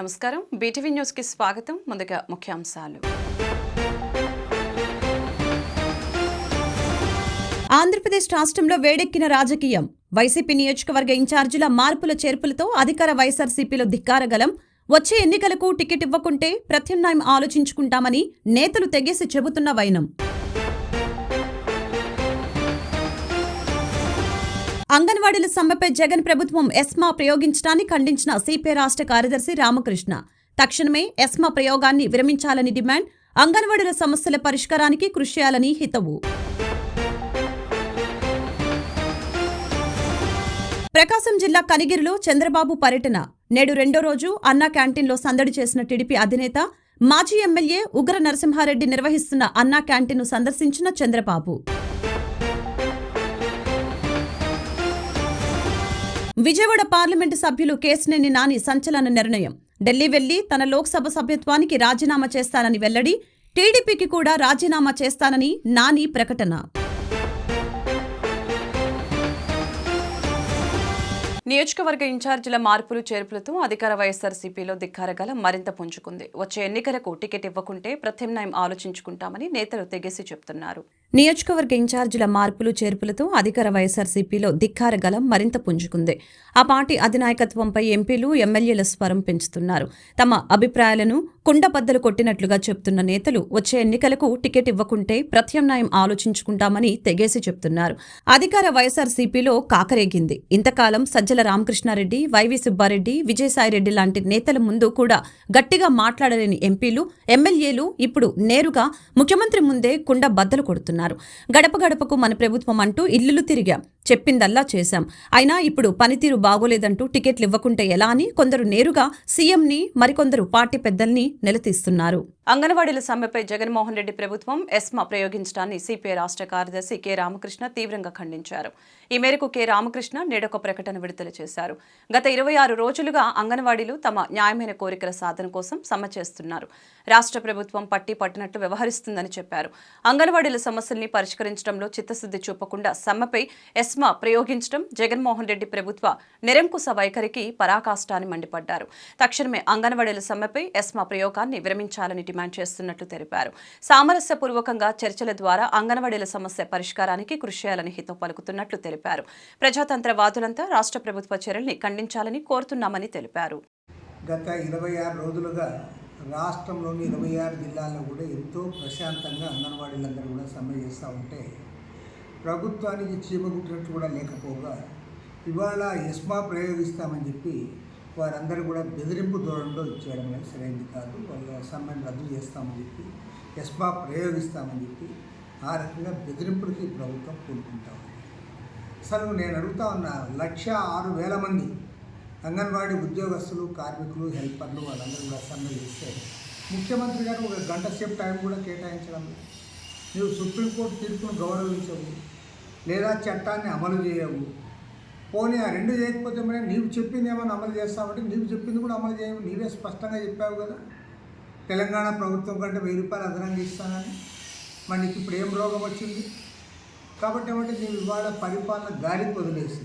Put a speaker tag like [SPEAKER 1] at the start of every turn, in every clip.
[SPEAKER 1] నమస్కారం. BTV news కి స్వాగతం. ముందుగా ముఖ్యాంశాలు.
[SPEAKER 2] ఆంధ్రప్రదేశ్ రాష్ట్రంలో వేడెక్కిన రాజకీయం. వైసీపీ నియోజకవర్గ ఇన్ఛార్జీల మార్పుల చేర్పులతో అధికార వైఎస్ఆర్సీపీలో ధిక్కారగలం. వచ్చే ఎన్నికలకు టికెట్ ఇవ్వకుంటే ప్రత్యామ్నాయం ఆలోచించుకుంటామని నేతలు తెగేసి చెబుతున్న వైనం. అంగన్వాడీల సమ్మెపై జగన్ ప్రభుత్వం ఎస్మా ప్రయోగించడాన్ని ఖండించిన సిపిఐ రాష్ట్ర కార్యదర్శి రామకృష్ణ. తక్షణమే ఎస్మా ప్రయోగాన్ని విరమించాలని డిమాండ్. అంగన్వాడీల సమస్యల పరిష్కారానికి కృషి చేయాలని హితవు. ప్రకాశం జిల్లా కనిగిరిలో చంద్రబాబు పర్యటన. నేడు రెండో రోజు అన్నా క్యాంటీన్లో సందడి చేసిన టీడీపీ అధినేత, మాజీ ఎమ్మెల్యే ఉగ్ర నరసింహారెడ్డి నిర్వహిస్తున్న అన్నా క్యాంటీన్ను సందర్శించిన చంద్రబాబు. విజయవాడ పార్లమెంటు సభ్యులు కేశినేని నాని సంచలన నిర్ణయం. ఢిల్లీ వెళ్లి తన లోక్సభ సభ్యత్వానికి రాజీనామా చేస్తానని వెల్లడి. టీడీపీకి కూడా రాజీనామా చేస్తానని నాని ప్రకటన.
[SPEAKER 1] నియోజకవర్గ ఇన్ఛార్జీల మార్పులు చేర్పులతో అధికార వైఎస్ఆర్సీపీలో ధిక్కారగలం మరింత పుంజుకుంది. వచ్చే ఎన్నికలకు టికెట్ ఇవ్వకుంటే ప్రత్యామ్నాయం ఆలోచించుకుంటామని నేతలు తెగేసి చెబుతున్నారు.
[SPEAKER 2] నియోజకవర్గ ఇన్ఛార్జీల మార్పులు చేర్పులతో అధికార వైఎస్ఆర్సీపీలో ధిక్కారగలం మరింత పుంజుకుంది. ఆ పార్టీ అధినాయకత్వంపై ఎంపీలు, ఎమ్మెల్యేల స్వరం పెంచుతున్నారు. తమ అభిప్రాయాలను కుండబద్దలు కొట్టినట్లుగా చెబుతున్న నేతలు వచ్చే ఎన్నికలకు టికెట్ ఇవ్వకుంటే ప్రత్యామ్నాయం ఆలోచించుకుంటామని తెగేసి చెబుతున్నారు. అధికార వైఎస్ఆర్సీపీలో కాకరేగింది. ఇంతకాలం సజ్జల రామకృష్ణారెడ్డి, వైవి సుబ్బారెడ్డి, విజయసాయిరెడ్డి లాంటి నేతల ముందు కూడా గట్టిగా మాట్లాడలేని ఎంపీలు, ఎమ్మెల్యేలు ఇప్పుడు నేరుగా ముఖ్యమంత్రి ముందే కుండ బద్దలు కొడుతున్నారు. గడప గడపకు మన ప్రభుత్వం అంటూ ఇల్లులు తిరిగాం, చెప్పిందల్లా చేశాం, అయినా ఇప్పుడు పనితీరు బాగోలేదంటూ టికెట్లు ఇవ్వకుంటే ఎలా అని కొందరు నేరుగా సీఎంని, మరికొందరు పార్టీ పెద్దల్ని నిలదీస్తున్నారు.
[SPEAKER 1] అంగన్వాడీల సమ్మెపై జగన్మోహన్ రెడ్డి ప్రభుత్వం ఎస్మా ప్రయోగించడాన్ని సిపిఐ రాష్ట్ర కార్యదర్శి కె రామకృష్ణ తీవ్రంగా ఖండించారు. ఈ మేరకు కె రామకృష్ణ నేడొక ప్రకటన విడుదల చేశారు. గత 26 రోజులుగా అంగన్వాడీలు తమ న్యాయమైన కోరికల సాధన కోసం సమ్మె చేస్తున్నారు. రాష్ట్ర ప్రభుత్వం పట్టి పట్టినట్టు వ్యవహరిస్తుందని చెప్పారు. అంగన్వాడీల సమస్యల్ని పరిష్కరించడంలో చిత్తశుద్ధి చూపకుండా సమ్మెపై ఎస్మా ప్రయోగించడం జగన్మోహన్ రెడ్డి ప్రభుత్వ నిరంకుశ వైఖరికి పరాకాష్టాన్ని మండిపడ్డారు. తక్షణమే అంగన్వాడీల సమ్మెపై ఎస్మా ప్రయోగాన్ని విరమించాలని డిమాండ్ చేస్తున్నట్లు తెలిపారు. సామరస్యపూర్వకంగా చర్చల ద్వారా అంగన్వాడీల సమస్య పరిష్కారానికి కృషి చేయాలని హితం పలుకుతున్నట్లు తెలిపారు. ప్రజాతంత్రవాదులంతా రాష్ట్ర ప్రభుత్వ చర్యల్ని ఖండించాలని కోరుతున్నామని తెలిపారు.
[SPEAKER 3] గత 26 రోజులుగా రాష్ట్రంలోని 26 జిల్లాల్లో కూడా ఎంతో ప్రశాంతంగా అంగన్వాడీలందరూ కూడా సమ్మె చేస్తూ ఉంటే ప్రభుత్వానికి చీమగుట్టినట్టు కూడా లేకపోగా ఇవాళ ఎస్మా ప్రయోగిస్తామని చెప్పి వారందరూ కూడా బెదిరింపు ధోరణిలో ఇచ్చేయడం అనేది సరైనది కాదు. వాళ్ళ సమ్మెను రద్దు చేస్తామని చెప్పి ఎస్మా ప్రయోగిస్తామని చెప్పి ఆ రకంగా బెదిరింపులకి ప్రభుత్వం కూడుకుంటా ఉంది. అసలు నేను అడుగుతా ఉన్నా, 1,06,000 మంది అంగన్వాడీ ఉద్యోగస్తులు, కార్మికులు, హెల్పర్లు వాళ్ళందరూ కూడా సమ్మె చేస్తే ముఖ్యమంత్రి గారు ఒక గంట సేపు టైం కూడా కేటాయించడం లేదు. నువ్వు సుప్రీంకోర్టు తీర్పును గౌరవించవు, లేదా చట్టాన్ని అమలు చేయవు. పోనీ ఆ రెండు చేయకపోతే మరి నీవు చెప్పింది ఏమైనా అమలు చేస్తావంటే నీవు చెప్పింది కూడా అమలు చేయవు. నీవే స్పష్టంగా చెప్పావు కదా, తెలంగాణ ప్రభుత్వం కంటే 1000 రూపాయలు అదనంగా ఇస్తానని. మరి నీకు ఇప్పుడు ఏం రోగం వచ్చింది? కాబట్టి ఏమంటే నీవు ఇవాళ పరిపాలన గాలికి వదిలేసి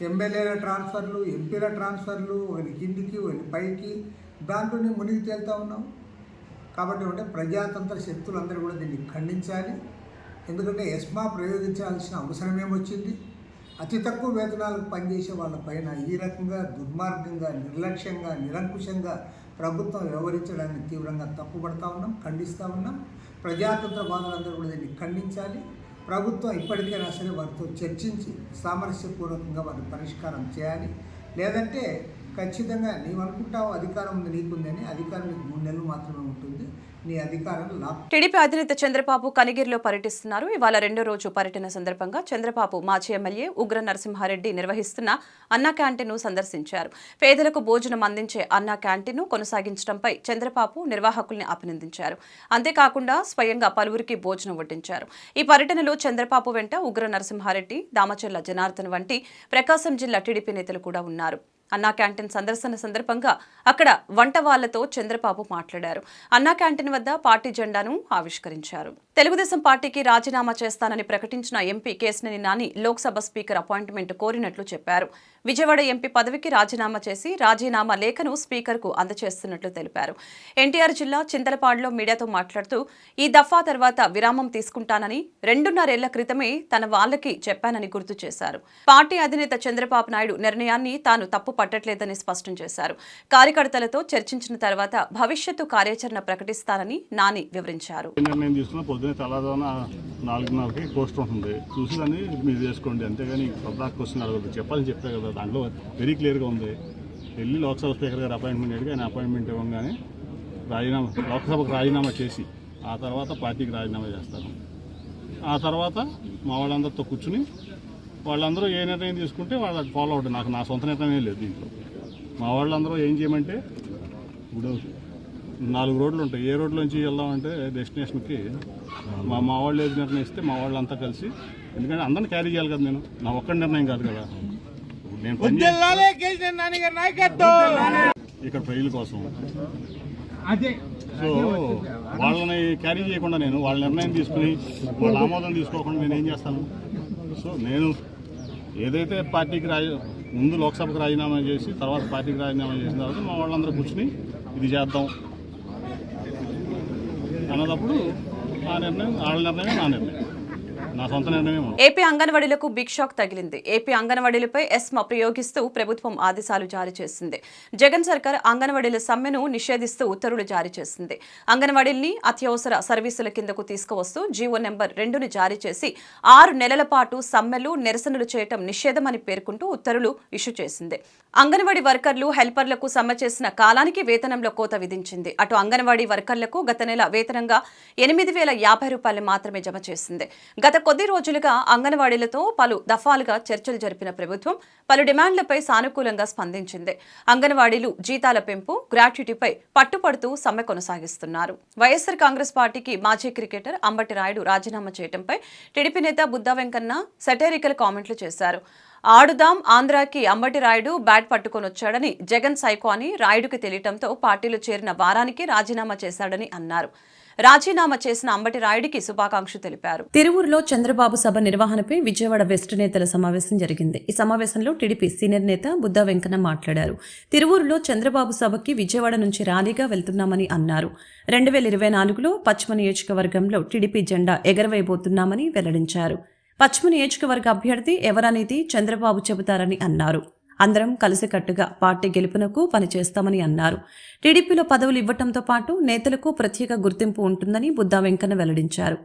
[SPEAKER 3] ఎమ్మెల్యేల ట్రాన్స్ఫర్లు, ఎంపీల ట్రాన్స్ఫర్లు, ఒకరి కిందికి ఒకరి పైకి, దాంట్లో నేను మునిగి తేలుతూ ఉన్నావు. కాబట్టి ఏమంటే ప్రజాతంత్ర శక్తులందరూ కూడా దీన్ని ఖండించాలి. ఎందుకంటే ఎస్మా ప్రయోగించాల్సిన అవసరం ఏమొచ్చింది? అతి తక్కువ వేతనాలకు పనిచేసే వాళ్ళపైన ఈ రకంగా దుర్మార్గంగా, నిర్లక్ష్యంగా, నిరంకుశంగా ప్రభుత్వం వ్యవహరించడాన్ని తీవ్రంగా తప్పుపడతా ఉన్నాం, ఖండిస్తూ ఉన్నాం. ప్రజాతంత్రవాదులందరూ కూడా దీన్ని ఖండించాలి. ప్రభుత్వం ఇప్పటికైనా సరే వారితో చర్చించి సామరస్యపూర్వకంగా వారిని పరిష్కారం చేయాలి. లేదంటే ఖచ్చితంగా నీవు అనుకుంటావు అధికారం నీకుందని, అధికారం నీకు 3 నెలలు మాత్రమే ఉంటుంది, నీ అధికారం
[SPEAKER 1] టీడీపీ అధినేత చంద్రబాబు కనిగిరిలో పర్యటిస్తున్నారు. ఇవాళ రెండో రోజు పర్యటన సందర్భంగా చంద్రబాబు మాజీ ఎమ్మెల్యే ఉగ్ర నరసింహారెడ్డి నిర్వహిస్తున్న అన్నా క్యాంటీన్ను సందర్శించారు. పేదలకు భోజనం అందించే అన్నా క్యాంటీన్ను కొనసాగించడంపై చంద్రబాబు నిర్వాహకుల్ని అభినందించారు. అంతేకాకుండా స్వయంగా పలువురికి భోజనం వడ్డించారు. ఈ పర్యటనలో చంద్రబాబు వెంట ఉగ్ర నరసింహారెడ్డి, దామచర్ల జనార్దన్ వంటి ప్రకాశం జిల్లా టీడీపీ నేతలు కూడా ఉన్నారు. అన్నా క్యాంటీన్ సందర్శన సందర్భంగా అక్కడ వంట వాళ్లతో చంద్రబాబు మాట్లాడారు. అన్నా క్యాంటీన్ వద్ద పార్టీ జెండాను ఆవిష్కరించారు. తెలుగుదేశం పార్టీకి రాజీనామా చేస్తానని ప్రకటించిన MP Kesineni Nani Lok Sabha speaker appointment కోరినట్లు చెప్పారు. విజయవాడ ఎంపీ పదవికి రాజీనామా చేసి రాజీనామా లేఖను స్పీకర్కు అందజేస్తున్నట్లు తెలిపారు. ఎన్టీఆర్ జిల్లా చింతలపాడులో మీడియాతో మాట్లాడుతూ ఈ దఫా తర్వాత విరామం తీసుకుంటానని 2.5 ఏళ్ల క్రితమే తన వాళ్ళకి చెప్పానని గుర్తు చేశారు. పార్టీ అధినేత చంద్రబాబు నాయుడు నిర్ణయాన్ని తాను తప్పు పట్టట్లేదని స్పష్టం చేశారు. కార్యకర్తలతో చర్చించిన తర్వాత భవిష్యత్తు కార్యాచరణ ప్రకటిస్తానని నాని వివరించారు.
[SPEAKER 4] నిర్ణయం తీసుకున్న పొద్దున్నే తెల్లవారుజామున 4:30కి పోస్ట్ ఉంటుంది, చూసి దాన్ని మీరు చేసుకోండి, అంతేగాని పద్దాక క్వశ్చన్ అడగదు. చెప్పాలని చెప్పే కదా, దాంట్లో వెరీ క్లియర్గా ఉంది. వెళ్ళి లోక్సభ స్పీకర్ గారు అపాయింట్మెంట్ అడిగి ఆయన అపాయింట్మెంట్ ఇవ్వగానే లోక్సభకు రాజీనామా చేసి ఆ తర్వాత పార్టీకి రాజీనామా చేస్తాను. ఆ తర్వాత మా వాళ్ళందరితో కూర్చుని వాళ్ళందరూ ఏ నిర్ణయం తీసుకుంటే వాళ్ళకి ఫాలో అవుతుంది. నాకు నా సొంత నిర్ణయం లేదు దీంట్లో. మా వాళ్ళందరూ ఏం చేయమంటే, ఇప్పుడు 4 రోడ్లు ఉంటాయి, ఏ రోడ్లోంచి వెళ్దామంటే డెస్టినేషన్కి మా వాళ్ళు ఏది నిర్ణయిస్తే మా వాళ్ళంతా కలిసి, ఎందుకంటే అందరిని క్యారీ చేయాలి కదా, నేను నా ఒక్కడి నిర్ణయం కాదు కదా. నేను ఇక్కడ ప్రజల కోసం, సో వాళ్ళని క్యారీ చేయకుండా నేను వాళ్ళ నిర్ణయం తీసుకుని వాళ్ళ ఆమోదం తీసుకోకుండా నేను ఏం చేస్తాను. సో నేను ఏదైతే పార్టీకి ముందు లోక్సభకు రాజీనామా చేసి తర్వాత పార్టీకి రాజీనామా చేసిన తర్వాత మా వాళ్ళందరూ కూర్చుని ఇది చేద్దాం అన్నదప్పుడు ఆ నిర్ణయం వాళ్ళ నిర్ణయమే నా నిర్ణయం, నా సొంత నిర్ణయం.
[SPEAKER 1] ఏపీ అంగన్వాడీలకు బిగ్ షాక్ తగిలింది. ఏపీ అంగన్వాడీలపై ఎస్మా ప్రయోగిస్తూ ప్రభుత్వం ఆదేశాలు జారీ చేసింది. జగన్ సర్కార్ అంగన్వాడీల సమ్మెను నిషేధిస్తూ ఉత్తర్వులు జారీ చేసింది. అంగన్వాడీల్ని అత్యవసర సర్వీసుల కిందకు తీసుకువస్తూ జీవో నెంబర్ 2ను జారీ చేసి 6 నెలల పాటు సమ్మెలు నిరసనలు చేయటం నిషేధమని పేర్కొంటూ ఉత్తర్వులు ఇష్యూ చేసింది. అంగన్వాడీ వర్కర్లు హెల్పర్లకు సమ్మె చేసిన కాలానికి వేతనంలో కోత విధించింది. అటు అంగన్వాడీ వర్కర్లకు గత నెల వేతనంగా 8,050 రూపాయలు మాత్రమే జమ చేసింది. గత కొద్ది రోజులుగా అంగన్వాడీలతో పలు దఫాలుగా చర్చలు జరిపిన ప్రభుత్వం పలు డిమాండ్లపై సానుకూలంగా స్పందించింది. అంగన్వాడీలు జీతాల పెంపు, గ్రాట్యుటీపై పట్టుపడుతూ సమ్మె కొనసాగిస్తున్నారు. వైఎస్ఆర్ కాంగ్రెస్ పార్టీకి మాజీ క్రికెటర్ అంబటి రాయుడు రాజీనామా చేయడంపై టీడీపీ నేత బుద్దా వెంకన్న సెటైరికల్ కామెంట్లు చేశారు. ఆడుదాం ఆంధ్రాకి అంబటి రాయుడు బ్యాట్ పట్టుకొని వచ్చాడని, జగన్ సైకో అని రాయుడుకి తెలియటంతో పార్టీలో చేరిన వారానికి రాజీనామా చేశాడని అన్నారు. రాజీనామా చేసిన అంబటి రాయుడికి శుభాకాంక్షలు తెలిపారు.
[SPEAKER 2] తిరువూరులో చంద్రబాబు సభ నిర్వహణపై విజయవాడ వెస్ట్ నేతల సమావేశం జరిగింది. ఈ సమావేశంలో టీడీపీ సీనియర్ నేత బుద్దా వెంకన్న మాట్లాడారు. తిరువూరులో చంద్రబాబు సభకి విజయవాడ నుంచి ర్యాలీగా వెళ్తున్నామని అన్నారు. 2024లో పశ్చిమ నియోజకవర్గంలో టీడీపీ జెండా ఎగరవేయబోతున్నామని వెల్లడించారు. పశ్చిమ నియోజకవర్గ అభ్యర్థి ఎవరనేది చంద్రబాబు చెబుతారని అన్నారు. అందరం కలిసికట్టుగా పార్టీ గెలుపునకు పనిచేస్తామని అన్నారు. టీడీపీలో పదవులు ఇవ్వటంతో పాటు నేతలకు ప్రత్యేక గుర్తింపు ఉంటుందని బుద్దా వెంకన్న వెల్లడించారు.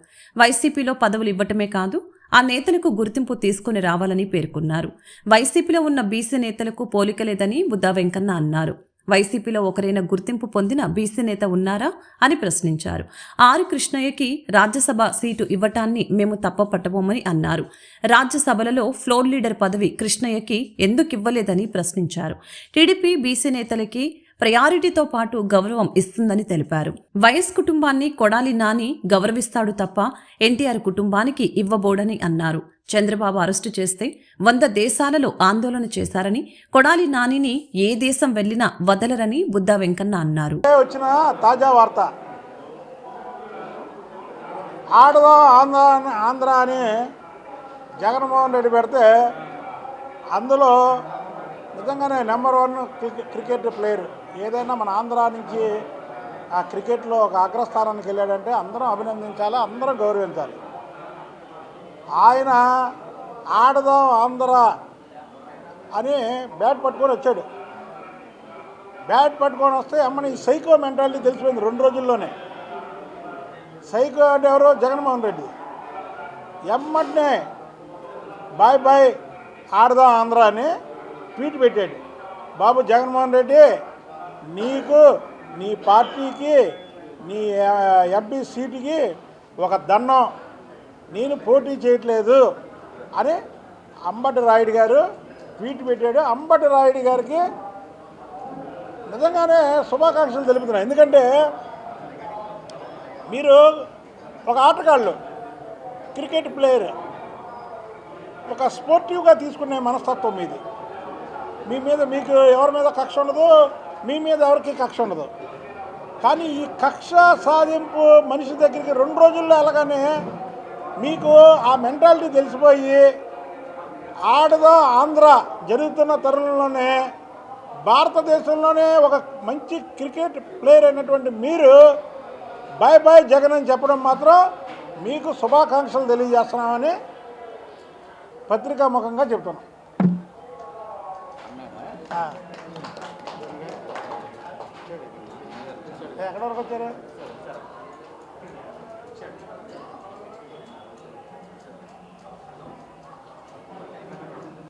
[SPEAKER 2] వైసీపీలో పదవులు ఇవ్వటమే కాదు, ఆ నేతలకు గుర్తింపు తీసుకుని రావాలని పేర్కొన్నారు. వైసీపీలో ఉన్న బీసీ నేతలకు పోలిక లేదని బుద్దా వెంకన్న అన్నారు. వైసీపీలో ఒకరైనా గుర్తింపు పొందిన బీసీ నేత ఉన్నారా అని ప్రశ్నించారు. ఆర్ కృష్ణయ్యకి రాజ్యసభ సీటు ఇవ్వటాన్ని మేము తప్పపట్టబోమని అన్నారు. రాజ్యసభలలో ఫ్లోర్ లీడర్ పదవి కృష్ణయ్యకి ఎందుకు ఇవ్వలేదని ప్రశ్నించారు. టీడీపీ బీసీ నేతలకి ప్రయారిటీతో పాటు గౌరవం ఇస్తుందని తెలిపారు. వైఎస్ కుటుంబాన్ని కొడాలి నాని గౌరవిస్తాడు తప్ప ఎన్టీఆర్ కుటుంబానికి ఇవ్వబోడని అన్నారు. చంద్రబాబు అరెస్టు చేస్తే 100 దేశాలలో ఆందోళన చేశారని, కొడాలి నానిని ఏ దేశం వెళ్లినా వదలరని బుద్దా వెంకన్న అన్నారు.
[SPEAKER 5] వచ్చిన తాజా వార్త, ఆడదా ఆంధ్ర అని జగన్మోహన్ రెడ్డి పెడితే అందులో నిజంగానే నెంబర్ 1 క్రికెట్ ప్లేయర్, ఏదైనా మన ఆంధ్ర నుంచి ఆ క్రికెట్లో ఒక అగ్రస్థానానికి వెళ్ళాడంటే అందరం అభినందించాలి, అందరం గౌరవించాలి. ఆయన ఆడదాం ఆంధ్ర అని బ్యాట్ పట్టుకొని వచ్చాడు. బ్యాట్ పట్టుకొని వస్తే అమ్మని సైకో మెంటాలిటీ తెలిసిపోయింది 2 రోజుల్లోనే. సైకో అంటే ఎవరో జగన్మోహన్ రెడ్డి. ఎమ్మటినే బాయ్ బాయ్ ఆడదాం ఆంధ్ర అని ట్వీట్ పెట్టాడు. బాబు జగన్మోహన్ రెడ్డి, నీకు నీ పార్టీకి నీ ఎంపీ సీటుకి ఒక దండం, నేను పోటీ చేయట్లేదు అని అంబటి రాయుడు గారు ట్వీట్ పెట్టాడు. అంబటి రాయుడు గారికి నిజంగానే శుభాకాంక్షలు తెలుపుతున్నాను. ఎందుకంటే మీరు ఒక ఆటగాళ్ళు, క్రికెట్ ప్లేయర్, ఒక స్పోర్టివ్గా తీసుకునే మనస్తత్వం మీది. మీ మీద మీకు ఎవరి మీద కక్ష ఉండదు, మీ మీద ఎవరికి కక్ష ఉండదు. కానీ ఈ కక్ష సాధింపు మనిషి దగ్గరికి 2 రోజుల్లో వెళ్ళగానే మీకు ఆ మెంటాలిటీ తెలిసిపోయి ఆడదో ఆంధ్ర జరుగుతున్న తరుణంలోనే భారతదేశంలోనే ఒక మంచి క్రికెట్ ప్లేయర్ అయినటువంటి మీరు బాయ్ బాయ్ జగన్ అని చెప్పడం మాత్రం మీకు శుభాకాంక్షలు తెలియజేస్తున్నామని పత్రికాముఖంగా చెప్తున్నాం. ఎక్కడి వరకు వచ్చారు?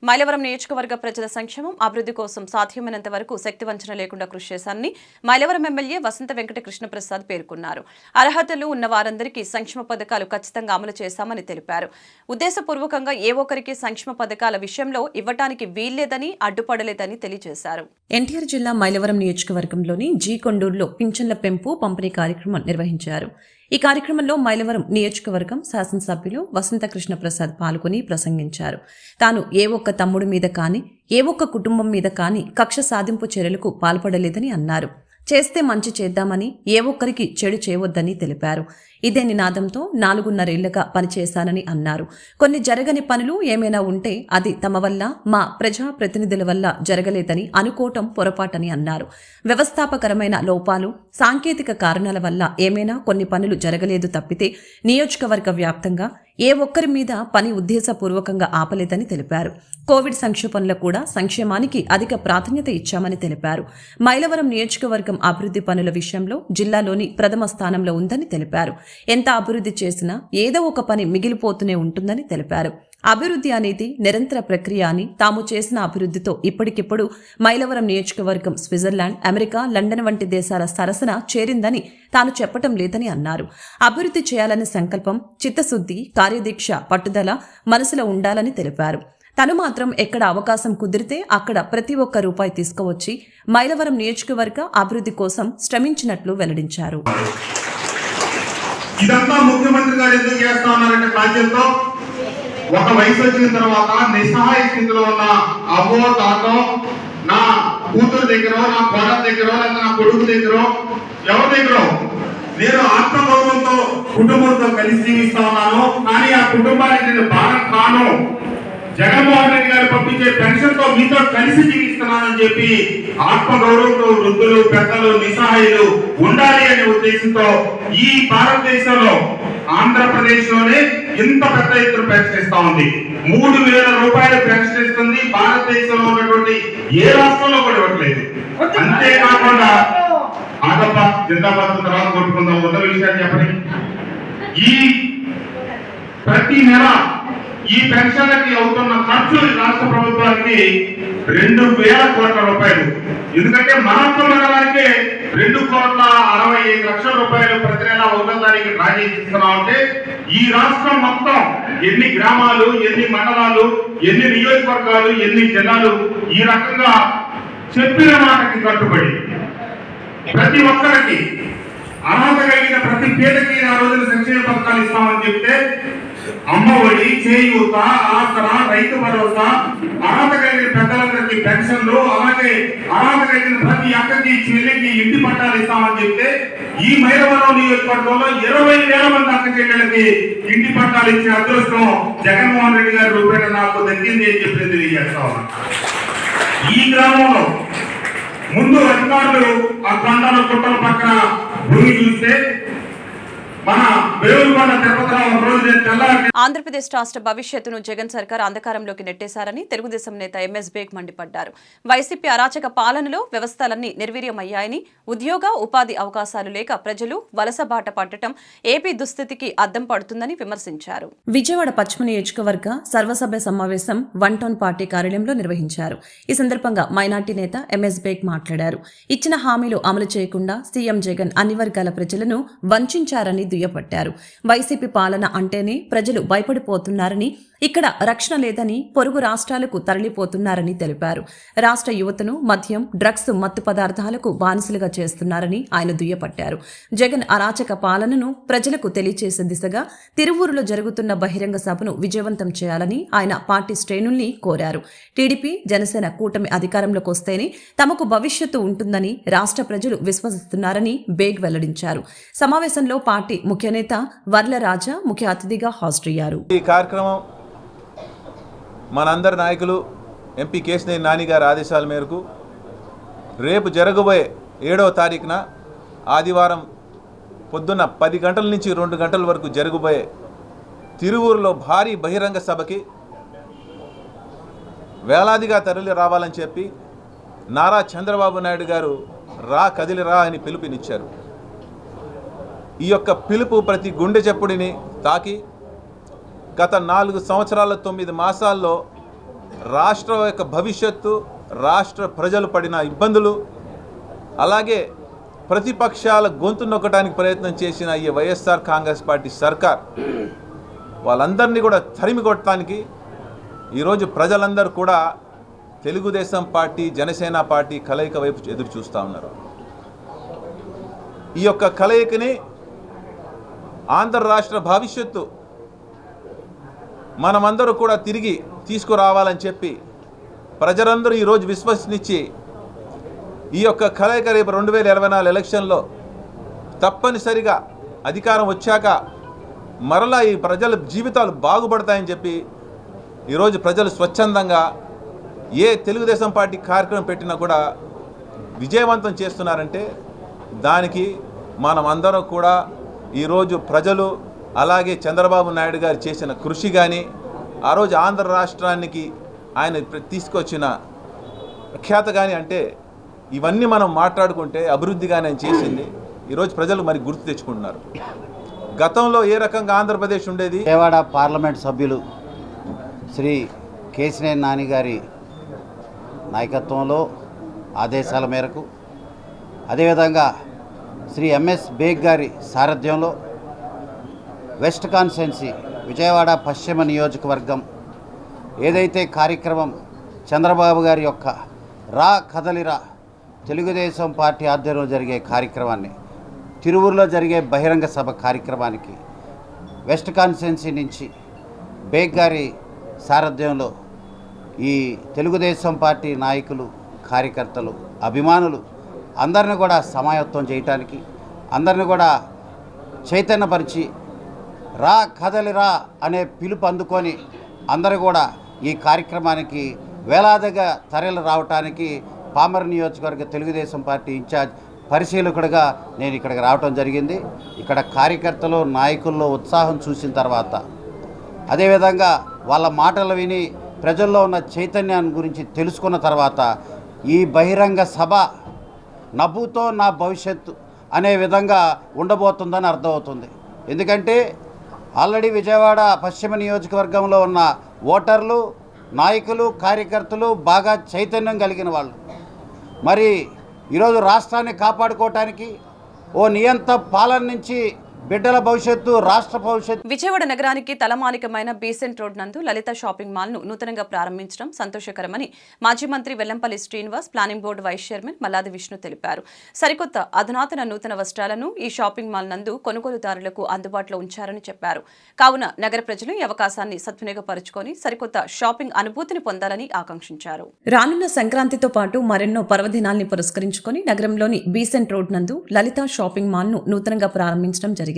[SPEAKER 1] మైలవరం నియోజకవర్గ ప్రజల సంక్షేమం అభివృద్ధి కోసం సాధ్యమైనంత వరకు శక్తి వంచన లేకుండా కృషి చేశారని మైలవరం ఎమ్మెల్యే వసంత వెంకట కృష్ణప్రసాద్ పేర్కొన్నారు. అర్హతలు ఉన్న వారందరికీ సంక్షేమ పథకాలు ఖచ్చితంగా అమలు చేశామని తెలిపారు. ఉద్దేశపూర్వకంగా ఏ ఒక్కరికి సంక్షేమ పథకాల విషయంలో ఇవ్వటానికి వీల్లేదని అడ్డుపడలేదని తెలియజేశారు.
[SPEAKER 2] ఎన్టీఆర్ జిల్లా మైలవరం నియోజకవర్గంలోని జీ కొండూరులో పింఛన్ల పెంపు పంపిణీ కార్యక్రమం నిర్వహించారు. ఈ కార్యక్రమంలో మైలవరం నియోజకవర్గం శాసనసభ్యులు వసంత కృష్ణప్రసాద్ పాల్గొని ప్రసంగించారు. తాను ఏ ఒక్క తమ్ముడి మీద కానీ ఏ ఒక్క కుటుంబం మీద కానీ కక్ష సాధింపు చర్యలకు పాల్పడలేదని అన్నారు. చేస్తే మంచి చేద్దామని ఏ ఒక్కరికి చెడు చేయవద్దని తెలిపారు. ఇదే నినాదంతో 4.5 ఏళ్లుగా పనిచేశానని అన్నారు. కొన్ని జరగని పనులు ఏమైనా ఉంటే అది తమ వల్ల మా ప్రజాప్రతినిధుల వల్ల జరగలేదని అనుకోవటం పొరపాటని అన్నారు. వ్యవస్థాపకరమైన లోపాలు సాంకేతిక కారణాల వల్ల ఏమైనా కొన్ని పనులు జరగలేదు తప్పితే నియోజకవర్గ వ్యాప్తంగా ఏ ఒక్కరి మీద పని ఉద్దేశపూర్వకంగా ఆపలేదని తెలిపారు. కోవిడ్ సంక్షోభంలో కూడా సంక్షేమానికి అధిక ప్రాధాన్యత ఇచ్చామని తెలిపారు. మైలవరం నియోజకవర్గం అభివృద్ధి పనుల విషయంలో జిల్లాలోని ప్రథమ స్థానంలో ఉందని తెలిపారు. ఎంత అభివృద్ధి చేసినా ఏదో ఒక పని మిగిలిపోతూనే ఉంటుందని తెలిపారు. అభివృద్ధి అనేది నిరంతర ప్రక్రియ అని, తాము చేసిన అభివృద్ధితో ఇప్పటికిప్పుడు మైలవరం నియోజకవర్గం స్విట్జర్లాండ్, అమెరికా, లండన్ వంటి దేశాల సరసన చేరిందని తాను చెప్పటం లేదని అన్నారు. అభివృద్ధి చేయాలనే సంకల్పం, చిత్తశుద్ధి, కార్యదీక్ష, పట్టుదల మనసులో ఉండాలని తెలిపారు. తను మాత్రం ఎక్కడ అవకాశం కుదిరితే అక్కడ ప్రతి ఒక్క రూపాయి తీసుకువచ్చి మైలవరం నియోజకవర్గ అభివృద్ధి కోసం శ్రమించినట్లు వెల్లడించారు.
[SPEAKER 6] ఇదంతా ముఖ్యమంత్రి గారు ఎందుకు చేస్తా ఉన్నారంటే బాధ్యతతో ఒక వయసు వచ్చిన తర్వాత నిస్సహాయ స్థితిలో ఉన్న అవ్వో తాతో నా కూతురు దగ్గర, నా కోడల దగ్గర, లేదా నా కొడుకు దగ్గర, ఎవరి దగ్గర నేను ఆత్మగౌరవంతో కుటుంబంతో కలిసి జీవిస్తా ఉన్నాను. కానీ ఆ కుటుంబానికి నేను భారం కాను. జగన్మోహన్ రెడ్డి గారు పంపించే పెన్షన్ తో మీతో కలిసి జీవిస్తున్నానని చెప్పి ఆత్మగౌరవంతో వృద్ధులు, పెద్దలు, నిస్సహాయులు ఉండాలి అనే ఉద్దేశంతో ఈ భారతదేశంలో ఆంధ్రప్రదేశ్ లోనే ఇంత పెద్ద ఎత్తున పెన్షన్ ఇస్తా ఉంది. 3,000 రూపాయలు పెన్షన్ ఇస్తుంది. భారతదేశంలో ఉన్నటువంటి ఏ రాష్ట్రంలో కూడా ఇవ్వట్లేదు. అంతేకాకుండా ఆగప్ప జిందాబాద్ తర్వాత కొట్టుకుందాం, ఉన్న విషయాలు చెప్పండి. ఈ ప్రతి నెల ఈ పెన్షన్లకి అవుతున్న ఖర్చులు రాష్ట్ర ప్రభుత్వానికి 2,000 కోట్ల రూపాయలు. ఎందుకంటే మహాత్మ మండలానికి 2,65,00,000 రూపాయలు ప్రతి నెల ఒకదానికి డ్రా చేసి ఇస్తున్నామంటే ఈ రాష్ట్రం మొత్తం ఎన్ని గ్రామాలు, ఎన్ని మండలాలు, ఎన్ని నియోజకవర్గాలు, ఎన్ని జిల్లాలు ఈ రకంగా చెప్పిన మాటకి కట్టుబడి ప్రతి ఒక్కరికి అర్హత కలిగిన ప్రతి పేదకి ఆ రోజున సంక్షేమ పథకాలు ఇస్తామని చెప్తే అమ్మఒడి, చేయూత, ఆసరా, రైతు భరోసా, అర్హత కలిగిన పెద్దలందరికీ పెన్షన్లు, అలాగే అర్హత కలిగిన ప్రతి అక్కకి, చెల్లికి ఇంటి పట్టాలు ఇస్తామని చెప్తే ఈ మైలవరం నియోజకవర్గంలో 20,000 మంది అక్క చెల్లెలకి ఇంటి పట్టాలు ఇచ్చిన అదృష్టం జగన్మోహన్ రెడ్డి గారి రూపేణ నాకు దక్కింది అని చెప్పి తెలియజేస్తా ఉన్నా. ఈ గ్రామంలో ముందు అధికారులు ఆ కొండల గుట్టల పక్కన భూమి చూస్తే
[SPEAKER 1] ఆంధ్రప్రదేశ్ రాష్ట్ర భవిష్యత్తును జగన్ సర్కార్ అంధకారంలోకి నెట్టేశారని తెలుగుదేశం నేత ఎంఎస్ బేగ్ మండిపడ్డారు. వైసీపీ అరాచక పాలనలో వ్యవస్థలన్నీ నిర్వీర్యమయ్యాయని, ఉద్యోగ ఉపాధి అవకాశాలు లేక ప్రజలు వలస బాట పట్టడం ఏపీ దుస్థితికి అద్దం పడుతుందని విమర్శించారు.
[SPEAKER 2] విజయవాడ పశ్చిమ నియోజకవర్గ సర్వసభ్య సమావేశం 1 టౌన్ పార్టీ కార్యాలయంలో నిర్వహించారు. ఈ సందర్భంగా మైనార్టీ నేత ఎంఎస్ బేగ్ మాట్లాడారు. ఇచ్చిన హామీలు అమలు చేయకుండా సీఎం జగన్ అన్ని వర్గాల ప్రజలను వంచారని దుయ్యబట్టారు. వైసీపీ పాలన అంటేనే ప్రజలు భయపడిపోతున్నారని, ఇక్కడ రక్షణ లేదని పొరుగు రాష్ట్రాలకు తరలిపోతున్నారని తెలిపారు. రాష్ట్ర యువతను మద్యం, డ్రగ్స్, మత్తు పదార్థాలకు బానిసలుగా చేస్తున్నారని ఆయన దుయ్యపట్టారు. జగన్ అరాచక పాలనను ప్రజలకు తెలియచేసే దిశగా తిరువూరులో జరుగుతున్న బహిరంగ సభను విజయవంతం చేయాలని ఆయన పార్టీ శ్రేణుల్ని కోరారు. టీడీపీ, జనసేన కూటమి అధికారంలోకి వస్తేనే తమకు భవిష్యత్తు ఉంటుందని రాష్ట్ర ప్రజలు విశ్వసిస్తున్నారని బేగ్ వెల్లడించారు. సమావేశంలో పార్టీ ముఖ్య నేత వర్ల రాజా ముఖ్య అతిథిగా హాజరయ్యారు.
[SPEAKER 7] ఈ కార్యక్రమం మనందరి నాయకులు ఎంపీ కేశినేని నాని గారి ఆదేశాల మేరకు రేపు జరగబోయే 7వ తారీఖున ఆదివారం పొద్దున్న 10 గంటల నుంచి 2 గంటల వరకు జరగబోయే తిరువూరులో భారీ బహిరంగ సభకి వేలాదిగా తరలి రావాలని చెప్పి నారా చంద్రబాబు నాయుడు గారు రా కదిలిరా అని పిలుపునిచ్చారు. ఈ యొక్క పిలుపు ప్రతి గుండె చప్పుడిని తాకి గత 4 సంవత్సరాల 9 మాసాల్లో రాష్ట్ర యొక్క భవిష్యత్తు, రాష్ట్ర ప్రజలు పడిన ఇబ్బందులు, అలాగే ప్రతిపక్షాల గొంతు నొక్కడానికి ప్రయత్నం చేసిన ఈ వైఎస్ఆర్ కాంగ్రెస్ పార్టీ సర్కార్ వాళ్ళందరినీ కూడా తరిమి కొట్టడానికి ఈరోజు ప్రజలందరూ కూడా తెలుగుదేశం పార్టీ, జనసేన పార్టీ కలయిక వైపు ఎదురు చూస్తూ ఉన్నారు. ఈ యొక్క కలయికని ఆంధ్ర రాష్ట్ర భవిష్యత్తు మనమందరూ కూడా తిరిగి తీసుకురావాలని చెప్పి ప్రజలందరూ ఈరోజు విశ్వసించి ఈ యొక్క కలయిక రేపు 2024 ఎలక్షన్లో తప్పనిసరిగా అధికారం వచ్చాక మరలా ఈ ప్రజల జీవితాలు బాగుపడతాయని చెప్పి ఈరోజు ప్రజలు స్వచ్ఛందంగా ఏ తెలుగుదేశం పార్టీ కార్యక్రమం పెట్టినా కూడా విజయవంతం చేస్తున్నారంటే దానికి మనం అందరం కూడా ఈరోజు ప్రజలు, అలాగే చంద్రబాబు నాయుడు గారు చేసిన కృషి కానీ, ఆ రోజు ఆంధ్ర రాష్ట్రానికి ఆయన తీసుకొచ్చిన ప్రఖ్యాత కానీ, అంటే ఇవన్నీ మనం మాట్లాడుకుంటే అభివృద్ధిగానే ఆయన చేసింది ఈరోజు ప్రజలు మరి గుర్తు తెచ్చుకుంటున్నారు. గతంలో ఏ రకంగా ఆంధ్రప్రదేశ్ ఉండేది.
[SPEAKER 8] విజయవాడ పార్లమెంట్ సభ్యులు శ్రీ కేశినేని నాని గారి నాయకత్వంలో ఆదేశాల మేరకు, అదేవిధంగా శ్రీ ఎంఎస్ బేగ్ గారి సారథ్యంలో వెస్ట్ కాన్స్టిట్యున్సీ విజయవాడ పశ్చిమ నియోజకవర్గం ఏదైతే కార్యక్రమం చంద్రబాబు గారి యొక్క రా కదలిరా తెలుగుదేశం పార్టీ ఆధ్వర్యంలో జరిగే కార్యక్రమాన్ని, తిరువూరులో జరిగే బహిరంగ సభ కార్యక్రమానికి వెస్ట్ కాన్స్టిట్యున్సీ నుంచి బేగ్ గారి సారథ్యంలో ఈ తెలుగుదేశం పార్టీ నాయకులు, కార్యకర్తలు, అభిమానులు అందరిని కూడా సమాయత్తం చేయటానికి, అందరిని కూడా చైతన్యపరిచి రా కదలిరా అనే పిలుపు అందుకొని అందరూ కూడా ఈ కార్యక్రమానికి వేలాదిగా తరలి రావటానికి పామర్ నియోజకవర్గ తెలుగుదేశం పార్టీ ఇన్ఛార్జ్ పరిశీలకుడిగా నేను ఇక్కడికి రావటం జరిగింది. ఇక్కడ కార్యకర్తలు, నాయకుల్లో ఉత్సాహం చూసిన తర్వాత, అదేవిధంగా వాళ్ళ మాటలు విని ప్రజల్లో ఉన్న చైతన్యాన్ని గురించి తెలుసుకున్న తర్వాత ఈ బహిరంగ సభ నవ్వుతో నా భవిష్యత్తు అనే విధంగా ఉండబోతుందని అర్థమవుతుంది. ఎందుకంటే ఆల్రెడీ విజయవాడ పశ్చిమ నియోజకవర్గంలో ఉన్న ఓటర్లు, నాయకులు, కార్యకర్తలు బాగా చైతన్యం కలిగిన వాళ్ళు. మరి ఈరోజు రాష్ట్రాన్ని కాపాడుకోవటానికి ఓ నియంత పాలన నుంచి బిడ్డల భవిష్యత్తు, రాష్ట్ర భవిష్యత్తు.
[SPEAKER 1] విజయవాడ నగరానికి తలమానికమైన బీసెంట్ రోడ్ నందు లలిత షాపింగ్ మాల్ ను నూతనంగా ప్రారంభించడం సంతోషకరమని మాజీ మంత్రి Vellampalli Srinivas, planning board vice chairman Malladi Vishnu తెలిపారు. సరికొత్త అధునాతన నూతన వస్త్రాలను ఈ షాపింగ్ మాల్ నందు కొనుగోలుదారులకు అందుబాటులో ఉంచారని చెప్పారు. కావున నగర ప్రజలు ఈ అవకాశాన్ని సద్వినియోగపరుచుకొని సరికొత్త షాపింగ్ అనుభూతిని పొందాలని ఆకాంక్షించారు.
[SPEAKER 2] రానున్న సంక్రాంతితో పాటు మరెన్నో పర్వదినాల్ని పురస్కరించుకొని నగరంలోని బీసెంట్ రోడ్ నందు లలిత షాపింగ్ మాల్ ను నూతనంగా ప్రారంభించడం జరిగింది.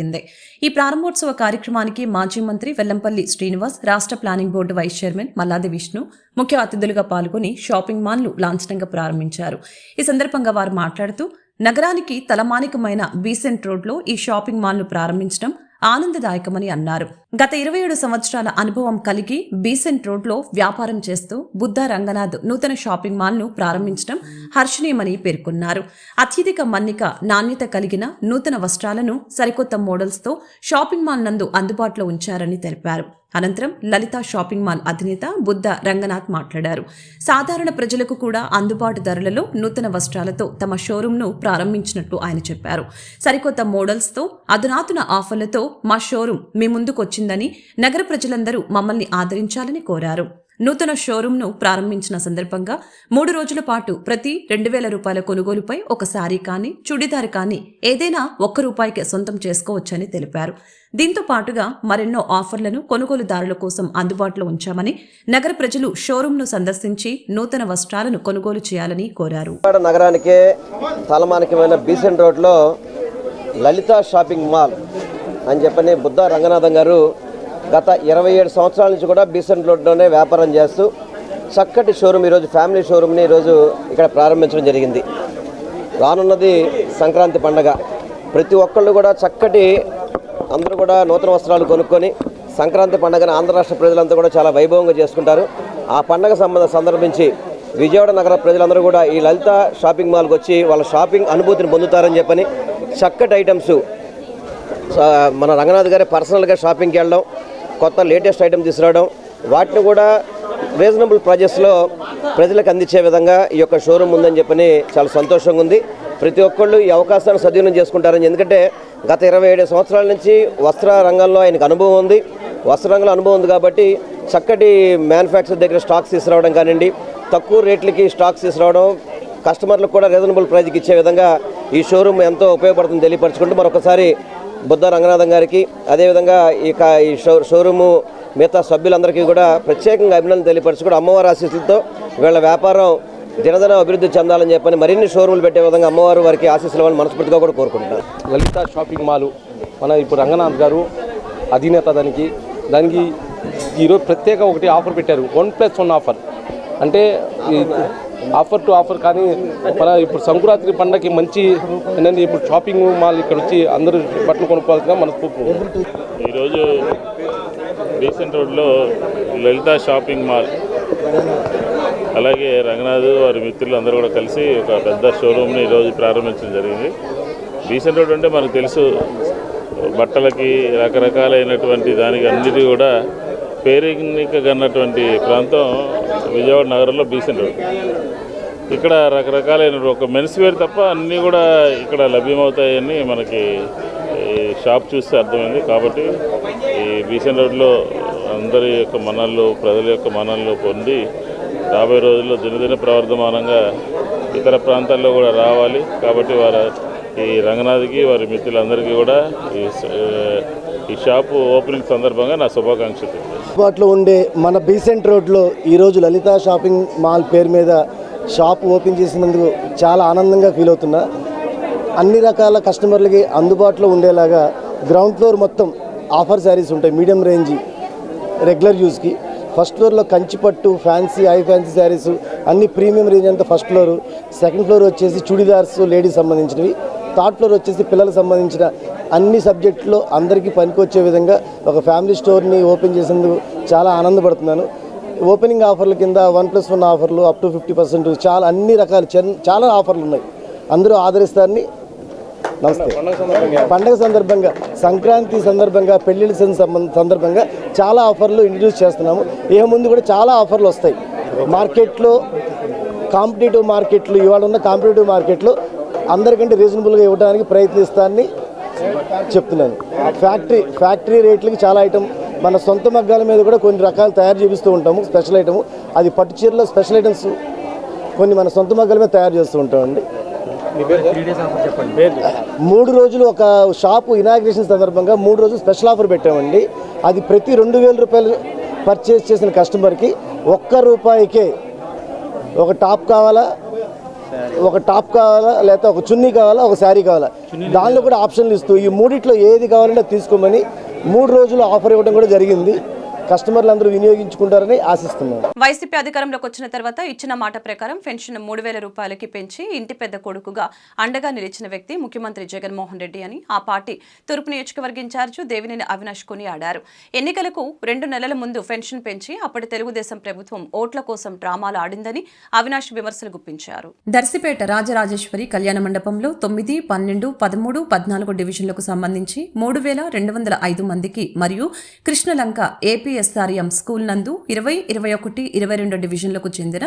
[SPEAKER 2] ఈ ప్రారంభోత్సవ కార్యక్రమానికి మాజీ మంత్రి వెల్లంపల్లి శ్రీనివాస్, రాష్ట్ర planning board vice chairman Malladi Vishnu ముఖ్య అతిథులుగా పాల్గొని షాపింగ్ మాల్ ను లాంఛనంగా ప్రారంభించారు. ఈ సందర్భంగా వారు మాట్లాడుతూ నగరానికి తలమానికమైన బీసెంట్ రోడ్లో ఈ షాపింగ్ మాల్ ను ప్రారంభించడం ఆనందదాయకమని అన్నారు. గత 27 సంవత్సరాల అనుభవం కలిగి బీసెంట్ రోడ్లో వ్యాపారం చేస్తూ బుద్ధ రంగనాథ్ నూతన షాపింగ్ మాల్ ను ప్రారంభించడం హర్షణీయమని పేర్కొన్నారు. అత్యధిక మన్నిక, నాణ్యత కలిగిన నూతన వస్త్రాలను సరికొత్త మోడల్స్తో షాపింగ్ మాల్ నందు అందుబాటులో ఉంచారని తెలిపారు. అనంతరం లలిత షాపింగ్ మాల్ అధినేత బుద్ధ రంగనాథ్ మాట్లాడారు. సాధారణ ప్రజలకు కూడా అందుబాటు ధరలలో నూతన వస్త్రాలతో తమ షోరూంను ప్రారంభించినట్లు ఆయన చెప్పారు. సరికొత్త మోడల్స్తో, అధునాతన ఆఫర్లతో మా షోరూం మీ ముందుకొచ్చిందని, నగర ప్రజలందరూ మమ్మల్ని ఆదరించాలని కోరారు. నూతన షోరూంను ప్రారంభించిన సందర్భంగా 3 రోజుల పాటు ప్రతి 2,000 రూపాయల కొనుగోలుపై ఒక శారీ కానీ, చుడిదార్ కానీ ఏదైనా ₹1 సొంతం చేసుకోవచ్చని తెలిపారు. దీంతో పాటుగా మరెన్నో ఆఫర్లను కొనుగోలుదారుల కోసం అందుబాటులో ఉంచామని, నగర ప్రజలు షోరూంను సందర్శించి నూతన వస్త్రాలను కొనుగోలు చేయాలని కోరారు.
[SPEAKER 9] నగరానికే తలమానికమైన బీసెంట్ రోడ్లో లలిత షాపింగ్ మాల్ అని చెప్పని బుద్ధ రంగనాథం గారు గత 27 సంవత్సరాల నుంచి కూడా బీసెంట్ రోడ్లోనే వ్యాపారం చేస్తూ చక్కటి షోరూమ్ ఈరోజు ఫ్యామిలీ షోరూమ్ని ఈరోజు ఇక్కడ ప్రారంభించడం జరిగింది. రానున్నది సంక్రాంతి పండగ. ప్రతి ఒక్కళ్ళు కూడా చక్కటి అందరూ కూడా నూతన వస్త్రాలు కొనుక్కొని సంక్రాంతి పండుగను ఆంధ్ర రాష్ట్ర ప్రజలంతా కూడా చాలా వైభవంగా చేసుకుంటారు. ఆ పండగ సందర్భించి విజయవాడ నగర ప్రజలందరూ కూడా ఈ లలిత షాపింగ్ మాల్కి వచ్చి వాళ్ళ షాపింగ్ అనుభూతిని పొందుతారని చెప్పని చక్కటి ఐటమ్స్ మన రంగనాథ్ గారి పర్సనల్గా షాపింగ్కి వెళ్ళడం, కొత్త లేటెస్ట్ ఐటమ్ తీసుకురావడం, వాటిని కూడా రీజనబుల్ ప్రైజెస్లో ప్రజలకు అందించే విధంగా ఈ యొక్క షోరూమ్ ఉందని చెప్పని చాలా సంతోషంగా ఉంది. ప్రతి ఒక్కళ్ళు ఈ అవకాశాన్ని సద్వినియోగం చేసుకుంటారని, ఎందుకంటే గత 27 సంవత్సరాల నుంచి వస్త్ర రంగంలో ఆయనకు అనుభవం ఉంది. వస్త్ర రంగంలో అనుభవం ఉంది కాబట్టి చక్కటి మ్యానుఫ్యాక్చర్ దగ్గర స్టాక్స్ తీసుకురావడం కానివ్వండి, తక్కువ రేట్లకి స్టాక్స్ తీసుకురావడం, కస్టమర్లకు కూడా రీజనబుల్ ప్రైజ్కి ఇచ్చే విధంగా ఈ షోరూమ్ ఎంతో ఉపయోగపడుతుంది తెలియపరచుకుంటూ మరొకసారి బుద్ధ రంగనాథం గారికి, అదేవిధంగా ఈ షోరూము మిగతా సభ్యులందరికీ కూడా ప్రత్యేకంగా అభినందనలు తెలియపరచుకుంటూ అమ్మవారి ఆశీస్సులతో వీళ్ళ వ్యాపారం దినదిన అభివృద్ధి చెందాలని చెప్పని మరిన్ని షోరూములు పెట్టే విధంగా అమ్మవారు వారికి ఆశీస్సులు ఇవ్వాలని మనస్ఫూర్తిగా కూడా కోరుకుంటున్నారు.
[SPEAKER 10] లలిత షాపింగ్ మాల్ మన ఇప్పుడు రంగనాథ్ గారు అధినేత దానికి ఈరోజు ప్రత్యేక ఒకటి ఆఫర్ పెట్టారు, 1+1 ఆఫర్. అంటే ఆఫర్ టు ఆఫర్. కానీ మన ఇప్పుడు సంక్రాంతి పండగకి మంచి ఏంటంటే ఇప్పుడు షాపింగ్ మాల్ ఇక్కడ వచ్చి అందరూ బట్టలు కొనుక్కోవాల్సిందిగా మనస్ఫూర్తి.
[SPEAKER 11] ఈరోజు బీసెంట్ రోడ్లో లలిత షాపింగ్ మాల్ అలాగే రంగనాథ్ వారి మిత్రులు అందరూ కూడా కలిసి ఒక పెద్ద షోరూమ్ని ఈరోజు ప్రారంభించడం జరిగింది. బీసెంట్ రోడ్ అంటే మనకు తెలుసు, బట్టలకి రకరకాలైనటువంటి దానికి అన్నిటి కూడా పేరెన్నికగా ఉన్నటువంటి ప్రాంతం విజయవాడ నగరంలో బీసెంట్ రోడ్. ఇక్కడ రకరకాలైన ఒక మెన్స్ వేర్ తప్ప అన్నీ కూడా ఇక్కడ లభ్యమవుతాయని మనకి ఈ షాప్ చూస్తే అర్థమైంది. కాబట్టి ఈ బీసెంట్ రోడ్లో అందరి యొక్క మన్ననలు, ప్రజల యొక్క మన్ననలు పొంది రాబోయే రోజుల్లో దినదిన ప్రవర్ధమానంగా ఇతర ప్రాంతాల్లో కూడా రావాలి. కాబట్టి ఈ రంగనాథ్కి వారి మిత్రులందరికీ కూడా ఈ షాపు ఓపెనింగ్ సందర్భంగా నా శుభాకాంక్షలు.
[SPEAKER 12] అందుబాటులో ఉండే మన బీసెంట్ రోడ్లో ఈరోజు లలిత షాపింగ్ మాల్ పేరు మీద షాప్ ఓపెన్ చేసినందుకు చాలా ఆనందంగా ఫీల్ అవుతున్నా. అన్ని రకాల కస్టమర్లకి అందుబాటులో ఉండేలాగా గ్రౌండ్ ఫ్లోర్ మొత్తం ఆఫర్ శారీస్ ఉంటాయి, మీడియం రేంజ్ రెగ్యులర్ యూస్కి. ఫస్ట్ ఫ్లోర్లో కంచిపట్టు, ఫ్యాన్సీ, హై ఫ్యాన్సీ శారీస్ అన్ని ప్రీమియం రేంజ్ అంతా ఫస్ట్ ఫ్లోరు. సెకండ్ ఫ్లోర్ వచ్చేసి చుడిదార్స్ లేడీస్ సంబంధించినవి. థర్డ్ ఫ్లోర్ వచ్చేసి పిల్లలకు సంబంధించిన అన్ని సబ్జెక్టులో అందరికీ పనికొచ్చే విధంగా ఒక ఫ్యామిలీ స్టోర్ని ఓపెన్ చేసేందుకు చాలా ఆనందపడుతున్నాను. ఓపెనింగ్ ఆఫర్ల కింద 1+1 ఆఫర్లు, అప్ టు 50%, చాలా అన్ని రకాలు చాలా ఆఫర్లు ఉన్నాయి. అందరూ ఆదరిస్తారని. నమస్తే. పండగ సందర్భంగా, సంక్రాంతి సందర్భంగా, పెళ్ళిళ్ళ సందర్భంగా చాలా ఆఫర్లు ఇంట్రడ్యూస్ చేస్తున్నాము. ముందు కూడా చాలా ఆఫర్లు వస్తాయి. మార్కెట్లో కాంపిటేటివ్ మార్కెట్లు, ఇవాళ ఉన్న కాంపిటేటివ్ మార్కెట్లో అందరికంటే రీజనబుల్గా ఇవ్వడానికి ప్రయత్నిస్తానని చెప్తున్నాను. ఫ్యాక్టరీ రేట్లకి చాలా ఐటమ్, మన సొంత మగ్గాల మీద కూడా కొన్ని రకాలు తయారు చేపిస్తూ ఉంటాము. స్పెషల్ ఐటమ్ అది పట్టు చీరలో స్పెషల్ ఐటమ్స్ కొన్ని మన సొంత మగ్గాల మీద తయారు చేస్తూ ఉంటామండి. 3 రోజులు ఒక షాపు ఇనాగ్రేషన్ సందర్భంగా 3 రోజులు స్పెషల్ ఆఫర్ పెట్టామండి. అది ప్రతి 2,000 రూపాయలు పర్చేస్ చేసిన కస్టమర్కి ₹1 ఒక టాప్ కావాలా, లేకపోతే ఒక చున్నీ కావాలా, ఒక శారీ కావాలా, దానిలో కూడా ఆప్షన్లు ఇస్తూ ఈ మూడిట్లో ఏది కావాలంటే తీసుకోమని 3 రోజులు ఆఫర్ ఇవ్వడం కూడా జరిగింది. కస్టమర్లందరూ వినియోగించుకుంటారని ఆశిస్తున్నాను.
[SPEAKER 1] వైసీపీ అధికారంలోకి వచ్చిన తర్వాత ఇచ్చిన మాట ప్రకారం పెన్షన్ 3,000 రూపాయలకి పెంచి ఇంటి పెద్ద కొడుకుగా అండగా నిలిచిన వ్యక్తి ముఖ్యమంత్రి జగన్మోహన్ రెడ్డి అని ఆ పార్టీ తూర్పు నియోజకవర్గ ఇన్ఛార్జ్ దేవినేని అవినాష్ కొనియాడారు. ఎన్నికలకు 2 నెలల ముందు పెన్షన్ పెంచి అప్పటి తెలుగుదేశం ప్రభుత్వం ఓట్ల కోసం డ్రామాలు ఆడిందని అవినాష్ విమర్శలు గుప్పించారు.
[SPEAKER 2] దర్శిపేట రాజరాజేశ్వరి కళ్యాణ మండపంలో 9, 12, 13, 14 డివిజన్లకు సంబంధించి 3,205 మందికి మరియు కృష్ణలంక ఏపీఎస్ఆర్ఎం స్కూల్ నందు 20, 21, 22 డివిజన్లకు చెందిన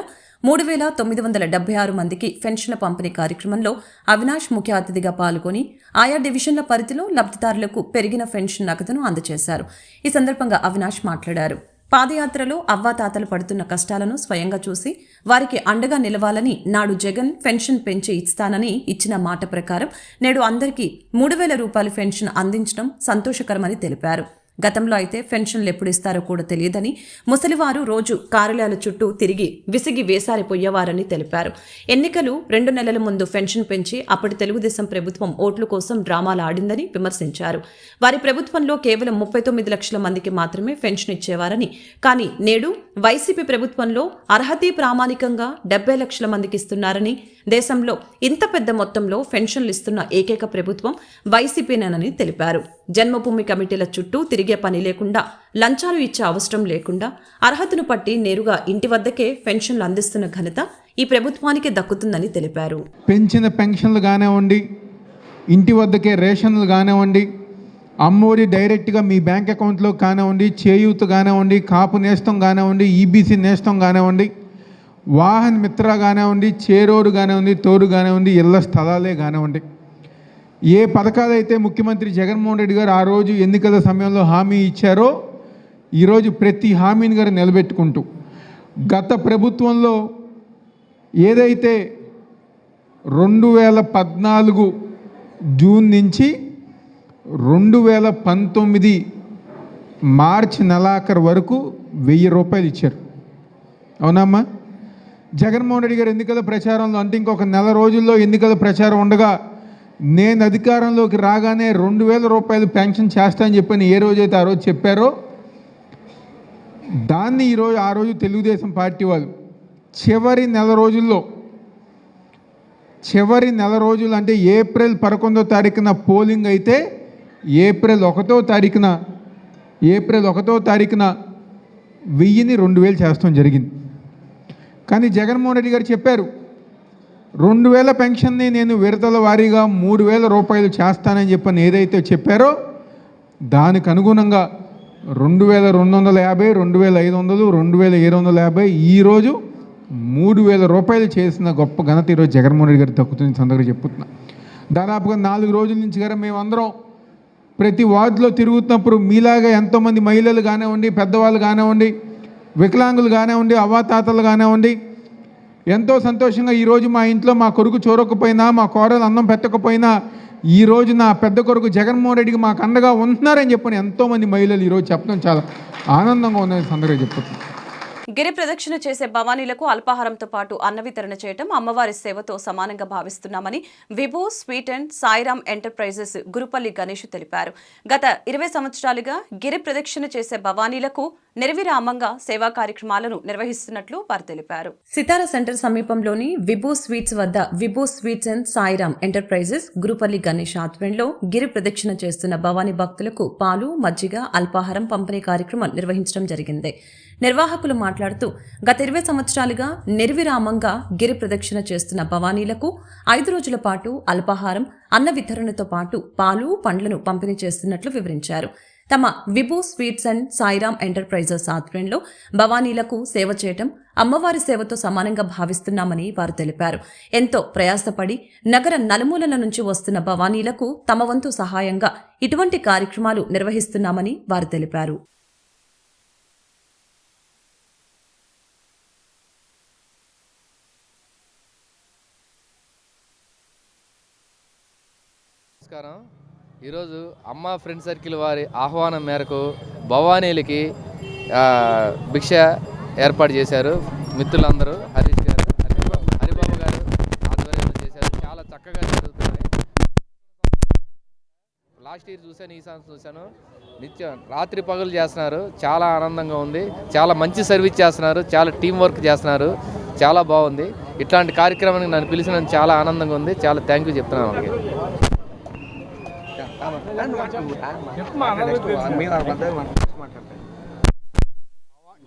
[SPEAKER 2] 3,976 మందికి పెన్షన్ల పంపిణీ కార్యక్రమంలో అవినాష్ ముఖ్య అతిథిగా పాల్గొని ఆయా డివిజన్ల పరిధిలో లబ్ధిదారులకు పెరిగిన పెన్షన్ నగదును అందజేశారు. ఈ సందర్భంగా అవినాష్ మాట్లాడారు. పాదయాత్రలో అవ్వాతాతలు పడుతున్న కష్టాలను స్వయంగా చూసి వారికి అండగా నిలవాలని నాడు జగన్ పెన్షన్ పెంచి ఇస్తానని ఇచ్చిన మాట ప్రకారం నేడు అందరికీ 3,000 రూపాయల పెన్షన్ అందించడం సంతోషకరమని తెలిపారు. గతంలో అయితే పెన్షన్లు ఎప్పుడు ఇస్తారో కూడా తెలియదని, ముసలివారు రోజు కార్యాలయాల చుట్టూ తిరిగి విసిగి వేసారిపోయేవారని తెలిపారు. ఎన్నికలు 2 నెలల ముందు పెన్షన్ పెంచి అప్పటి తెలుగుదేశం ప్రభుత్వం ఓట్ల కోసం డ్రామాలు ఆడిందని విమర్శించారు. వారి ప్రభుత్వంలో కేవలం 39 లక్షల మందికి మాత్రమే పెన్షన్ ఇచ్చేవారని, కానీ నేడు వైసీపీ ప్రభుత్వంలో అర్హతీ ప్రామాణికంగా 70 లక్షల మందికి ఇస్తున్నారని, దేశంలో ఇంత పెద్ద మొత్తంలో పెన్షన్లు ఇస్తున్న ఏకైక ప్రభుత్వం వైసీపీనేనని తెలిపారు. జన్మభూమి కమిటీల చుట్టూ తిరిగే పని లేకుండా, లంచాలు ఇచ్చే అవసరం లేకుండా అర్హతను పట్టి నేరుగా ఇంటి వద్దకే పెన్షన్లు అందిస్తున్న ఘనత ఈ ప్రభుత్వానికి దక్కుతుందని తెలిపారు.
[SPEAKER 13] పెంచిన పెన్షన్లు కానివ్వండి, ఇంటి వద్దకే రేషన్లు కానివ్వండి, అమ్మఒడి డైరెక్ట్గా మీ బ్యాంక్ అకౌంట్లో కానివ్వండి, చేయూత కానివ్వండి, కాపు నేస్తం కానివ్వండి, ఈబీసీ నేస్తం కానివ్వండి, వాహన మిత్ర కానివ్వండి, చేరోడు కానివ్వండి, తోడు కానివ్వండి, ఇళ్ల స్థలాలే కానివ్వండి, ఏ పథకాలైతే ముఖ్యమంత్రి జగన్మోహన్ రెడ్డి గారు ఆ రోజు ఎన్నికల సమయంలో హామీ ఇచ్చారో ఈరోజు ప్రతి హామీని గారు నిలబెట్టుకుంటూ, గత ప్రభుత్వంలో ఏదైతే 2014 జూన్ నుంచి 2019 మార్చి నెలాఖరు వరకు 1000 రూపాయలు ఇచ్చారు. అవునమ్మా? జగన్మోహన్ రెడ్డి గారు ఎన్నికల ప్రచారంలో, అంటే ఇంకొక నెల రోజుల్లో ఎన్నికల ప్రచారం ఉండగా, నేను అధికారంలోకి రాగానే 2000 రూపాయలు పెన్షన్ చేస్తానని చెప్పని ఏ రోజైతే ఆ రోజు చెప్పారో, దాన్ని ఆ రోజు తెలుగుదేశం పార్టీ వాళ్ళు చివరి నెల రోజులు అంటే ఏప్రిల్ 11వ తారీఖున పోలింగ్ అయితే ఏప్రిల్ 1వ తారీఖున 1000ని 2000 చేస్తాం జరిగింది. కానీ జగన్మోహన్ రెడ్డి గారు చెప్పారు 2000 పెన్షన్ని నేను విడతల వారీగా 3000 రూపాయలు చేస్తానని చెప్పని ఏదైతే చెప్పారో దానికి అనుగుణంగా 2250, 2500, 2750, ఈరోజు 3000 రూపాయలు చేసిన గొప్ప ఘనత ఈరోజు జగన్మోహన్ రెడ్డి గారు దక్కుతుంది సందర్భంగా చెప్పుతున్నా. దాదాపుగా 4 రోజుల నుంచి గారు మేమందరం ప్రతి వార్డులో తిరుగుతున్నప్పుడు మీలాగా ఎంతోమంది మహిళలు కానివ్వండి, పెద్దవాళ్ళు కానివ్వండి, వికలాంగులు కానివ్వండి, అవ్వాతాతలు కానివ్వండి, ఎంతో సంతోషంగా ఈరోజు మా ఇంట్లో మా కొడుకు చూడకపోయినా, మా కోడలు అన్నం పెట్టకపోయినా, ఈరోజు నా పెద్ద కొడుకు జగన్మోహన్ రెడ్డికి మాకు అండగా ఉంటున్నారని చెప్పని ఎంతోమంది మహిళలు ఈరోజు చెప్పడం చాలా ఆనందంగా ఉందని సందర్భంగా చెప్పుతున్నాను.
[SPEAKER 1] గిరి ప్రదక్షిణ చేసే భవానీలకు అల్పాహారంతో పాటు అన్న వితరణ చేయడం అమ్మవారి సేవతో సమానంగా భావిస్తున్నామని Vibhu sweet and Sairam enterprises Gurupalli Ganesh తెలిపారు. గత 20 సంవత్సరాలుగా గిరి ప్రదక్షిణ చేసే భవానీలకు నిర్విరామంగా సేవా కార్యక్రమాలను నిర్వహిస్తున్నట్లు వారు తెలిపారు.
[SPEAKER 2] సితారా సెంటర్ సమీపంలోని విభూ స్వీట్స్ వద్ద Vibhu sweets and Sairam enterprises Gurupalli Ganesh ఆధ్వర్యంలో గిరి ప్రదక్షిణ చేస్తున్న భవానీ భక్తులకు పాలు, మజ్జిగ, అల్పాహారం పంపిణీ కార్యక్రమం నిర్వహించడం జరిగింది. నిర్వాహకులు మాట్లాడుతూ గత 20 సంవత్సరాలుగా నిర్విరామంగా గిరి ప్రదక్షిణ చేస్తున్న భవానీలకు 5 రోజుల పాటు అల్పాహారం, అన్న వితరణతో పాటు పాలు, పండ్లను పంపిణీ చేస్తున్నట్లు వివరించారు. తమ విభూ స్వీట్స్ అండ్ సాయిరామ్ ఎంటర్ప్రైజెస్ ఆధ్వర్యంలో భవానీలకు సేవ చేయటం అమ్మవారి సేవతో సమానంగా భావిస్తున్నామని వారు తెలిపారు. ఎంతో ప్రయాసపడి నగర నలుమూలల నుంచి వస్తున్న భవానీలకు తమ వంతు సహాయంగా ఇటువంటి కార్యక్రమాలు నిర్వహిస్తున్నామని వారు తెలిపారు.
[SPEAKER 10] నమస్కారం. ఈరోజు అమ్మ ఫ్రెండ్ సర్కిల్ వారి ఆహ్వానం మేరకు భవానీలకి భిక్ష ఏర్పాటు చేశారు. మిత్రులందరూ హరీష్ గారు, హరిబాబు గారు ఆధ్వర్యంలో చేశారు. చాలా చక్కగా జరుగుతుంది. లాస్ట్ ఇయర్ చూశాను, ఈ సంవత్సరం చూశాను. నిత్యం రాత్రి పగలు చేస్తున్నారు. చాలా ఆనందంగా ఉంది. చాలా మంచి సర్వీస్ చేస్తున్నారు. చాలా టీం వర్క్ చేస్తున్నారు. చాలా బాగుంది. ఇట్లాంటి కార్యక్రమానికి నన్ను పిలిచినందుకు చాలా ఆనందంగా ఉంది. చాలా థ్యాంక్ యూ చెప్తున్నాను వాళ్ళకి.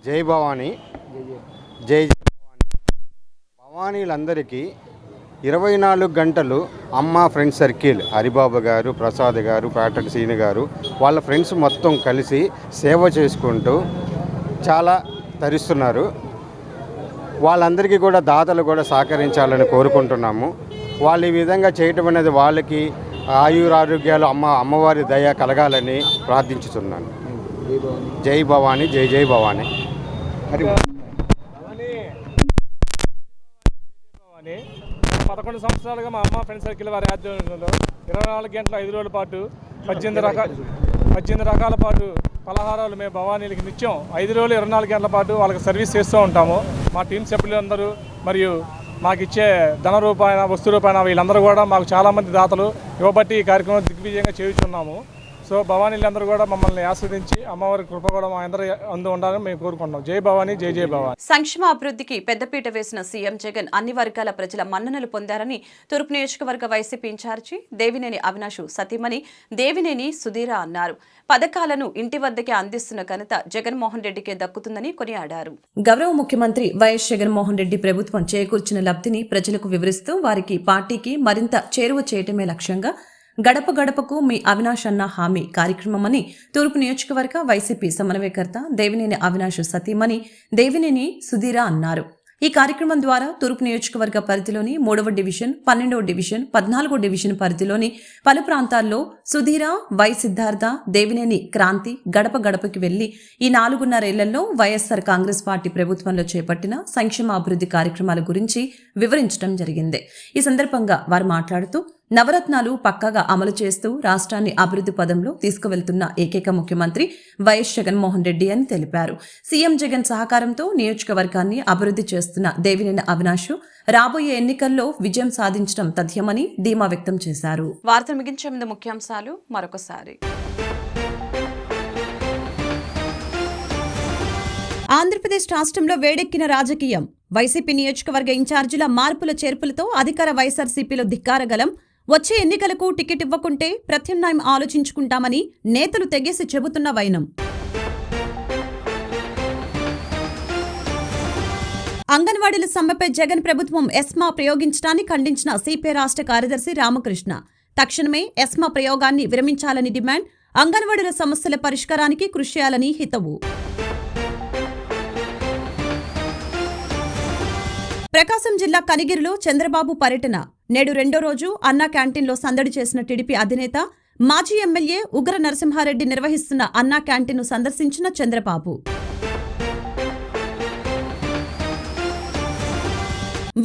[SPEAKER 14] జై భవానీ, జై జై భవానీ. భవానీలందరికీ 24 గంటలు అమ్మ ఫ్రెండ్ సర్కిల్ హరిబాబు గారు, ప్రసాద్ గారు, పేటటి సీని గారు వాళ్ళ ఫ్రెండ్స్ మొత్తం కలిసి సేవ చేసుకుంటూ చాలా తరిస్తున్నారు. వాళ్ళందరికీ కూడా దాతలు కూడా సహకరించాలని కోరుకుంటున్నాము. వాళ్ళు ఈ విధంగా చేయటం అనేది వాళ్ళకి ఆయురారోగ్యాలు అమ్మవారి దయ కలగాలని ప్రార్థించుతున్నాను. జై భవానీ, జై జై భవానీ.
[SPEAKER 15] 11 సంవత్సరాలుగా మా అమ్మ ఫ్రెండ్ సర్కిల్ వారి ఆధ్వర్యంలో 24 గంటల 5 రోజుల పాటు 18 రకాల పాటు పలహారాలు మేము భవానీలకి నిత్యం 5 రోజులు 24 గంటల పాటు వాళ్ళకి సర్వీస్ చేస్తూ ఉంటాము. మా టీం సభ్యులందరూ మరియు మాకు ఇచ్చే ధన రూపాయన వస్తు రూపాయన వీళ్ళందరూ కూడా మాకు చాలామంది దాతలు ఇవ్వబట్టి ఈ కార్యక్రమం దిగ్విజయంగా చేయుచున్నాము. సో భవానీలందరూ కూడా మమ్మల్ని ఆస్వాదించి అమ్మవారి కృప కూడా మా అందరూ అందు ఉండాలని మేము కోరుకుంటున్నాం. జై భవానీ, జై జై భవానీ.
[SPEAKER 1] సంక్షేమ అభివృద్ధికి పెద్దపీట వేసిన సీఎం జగన్ అన్ని వర్గాల ప్రజల మన్ననలు పొందారని తూర్పు నియోజకవర్గ వైసీపీ ఇన్ఛార్జి దేవినేని అవినాష్ సతీమణి దేవినేని సుధీర అన్నారు. పథకాలను ఇంటి వద్దకే అందిస్తున్న ఘనత జగన్మోహన్ రెడ్డికే దక్కుతుందని కొనియాడారు. గౌరవ ముఖ్యమంత్రి వైఎస్ జగన్మోహన్ రెడ్డి ప్రభుత్వం చేకూర్చిన లబ్ధిని ప్రజలకు వివరిస్తూ వారికి పార్టీకి మరింత చేరువ చేయటమే లక్ష్యంగా గడప గడపకు మీ అవినాష్ అన్న హామీ కార్యక్రమమని తూర్పు నియోజకవర్గ వైసీపీ సమన్వయకర్త దేవినేని అవినాష్ సతీమణి దేవినేని సుధీర అన్నారు. ఈ కార్యక్రమం ద్వారా తూర్పు నియోజకవర్గ పరిధిలోని 3వ డివిజన్, 12వ డివిజన్, 14వ డివిజన్ పరిధిలోని పలు ప్రాంతాల్లో సుధీర, వై సిద్ధార్థ, దేవినేని క్రాంతి గడప గడపకి వెళ్లి ఈ 4.5 ఏళ్లలో వైఎస్ఆర్ కాంగ్రెస్ పార్టీ ప్రభుత్వంలో చేపట్టిన సంక్షేమ అభివృద్ధి కార్యక్రమాల గురించి వివరించడం జరిగింది. ఈ సందర్భంగా వారు మాట్లాడుతూ నవరత్నాలు పక్కాగా అమలు చేస్తూ రాష్ట్రాన్ని అభివృద్ధి పదంలో తీసుకువెళ్తున్న ఏకైక ముఖ్యమంత్రి వైఎస్ జగన్మోహన్ రెడ్డి అని తెలిపారు. సీఎం జగన్ సహకారంతో నియోజకవర్గాన్ని అభివృద్ధి చేస్తున్న దేవినేని అవినాష్ రాబోయే ఎన్నికల్లో విజయం సాధించడం తథ్యమని ధీమా వ్యక్తం చేశారు. వార్తలు ముగించే ముందు ముఖ్యాంశాలు మరొకసారి. ఆంధ్రప్రదేశ్ రాష్ట్రంలో వేడెక్కిన రాజకీయం. వైసీపీ నియోజకవర్గ ఇన్ఛార్జీల మార్పుల చేర్పులతో అధికార వైఎస్ఆర్సీపీలో ధిక్కారగలం. వచ్చే ఎన్నికలకు టికెట్ ఇవ్వకుంటే ప్రత్యామ్నాయం ఆలోచించుకుంటామని నేతలు తెగేసి చెబుతున్న వైనం. అంగన్వాడీల సమ్మెపై జగన్ ప్రభుత్వం ఎస్మా ప్రయోగించడాన్ని ఖండించిన సిపిఐ రాష్ట్ర కార్యదర్శి రామకృష్ణ. తక్షణమే ఎస్మా ప్రయోగాన్ని విరమించాలని డిమాండ్. అంగన్వాడీల సమస్యల పరిష్కారానికి కృషి చేయాలని హితవు. ప్రకాశం జిల్లా కనిగిరిలో చంద్రబాబు పర్యటన. నేడు 2వ రోజు అన్నా క్యాంటీన్లో సందడి చేసిన టీడీపీ అధినేత మాజీ ఎమ్మెల్యే ఉగ్ర నరసింహారెడ్డి నిర్వహిస్తున్న అన్నా క్యాంటీన్ను సందర్శించిన చంద్రబాబు.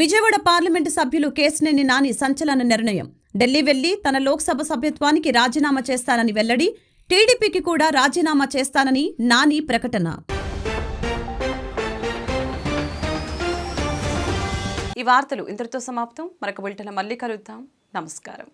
[SPEAKER 1] విజయవాడ పార్లమెంటు సభ్యులు కేశినేని నాని సంచలన నిర్ణయం. ఢిల్లీ వెళ్లి తన లోక్సభ సభ్యత్వానికి రాజీనామా చేస్తానని వెల్లడి. టీడీపీకి కూడా రాజీనామా చేస్తానని నాని ప్రకటన. ఈ వార్తలు ఇంతటితో సమాప్తం. మరొక బులెటిన్లో మళ్ళీ కలుద్దాం. నమస్కారం.